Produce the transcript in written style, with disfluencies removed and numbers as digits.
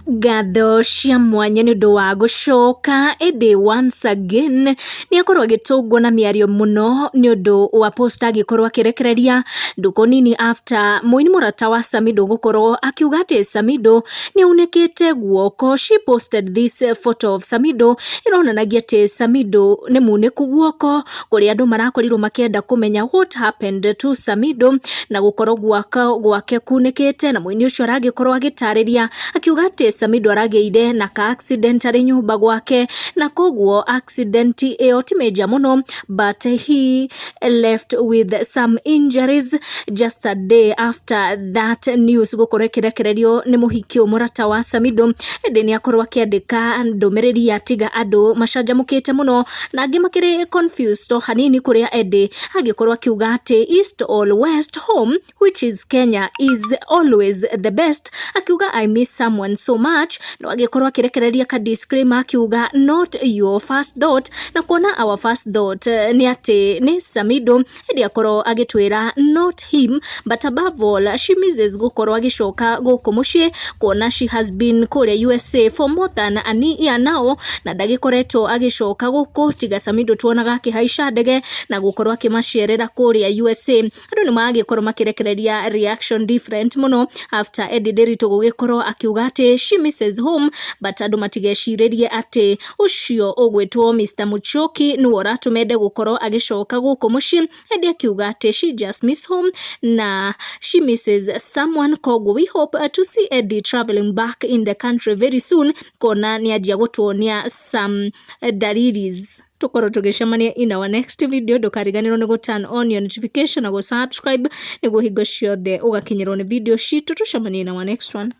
Ngatho cia mwanya nĩ ũndũ wa gũcoka ĩndĩ once again nĩ akorwo agĩtũngwo na mĩario mũno nĩ ũndũ wa post agĩkorwo akĩrekereria ndũkũ nini after mũini mũrata wa Samido gũkorwo akiuga atĩ Samido nĩ aunĩkĩte guoko. She posted this photo of Samido ĩronanagia atĩ Samido nĩ munĩku guoko, kũrĩa andũ marakorirwo makĩenda kũmenya what happened to Samido na gũkorwo gwake kunĩkĩte, na mũini ũcio aragĩkorwo agĩtarĩria akiuga atĩ Samido aragĩire na ka accident arĩ nyũmba gwake, na koguo accident ĩyo ti major mũno but he left with some injuries just a day after that news gũkorwo ĩkĩrekererio nĩ mũhiki mũrata wa Samido. Ĩndĩ nĩ akorwo akĩandĩka ndũmĩrĩri ya tiga andũ macanjamũkĩte mũno na angĩ makĩrĩ confused o hanini, kũrĩa ĩndĩ agĩkorwo akiuga atĩ East or West home which is Kenya is always the best. Akiuga I miss someone so much, no agĩkorwo akĩrekereria ka disclaimer akiuga not your first thought, na kuona our first thought nĩ atĩ nĩ Samido. Ĩndĩ akorwo agĩtwĩra not him but above all she misses gũkorwo agĩcoka gũkũ mũciĩ, kuona she has been kũrĩa USA for more than a year now, na ndagĩkoretwo agĩcoka gũkũ tiga Samido tuonaga akĩhaica ndege na gũkorwo akĩmacerera kũrĩa USA. Andũ nĩ magĩkorwo makĩrekereria reaction different mũno after Eddie Nderitu gũgĩkorwo akiuga atĩ she misses home, but andũ matigecirĩrie atĩ ũcio ũgwĩtwo Mr. Muchoki nĩwe ũratũmende gũkorwo agĩcoka gũkũ mũciĩ. Ĩndĩ akiuga atĩ she just miss home na she misses someone, koguo we hope to see Eddie traveling back in the country very soon, kona nĩ anjia gũtuonia some dalilis. Tukorwo tũgĩcemania in our next video. Ndũkariganĩrwo nĩ turn on your notification na subscribe nĩguo hingo ciothe ũgakinyĩrwo nĩ video citũ. Tucemanie in our next one.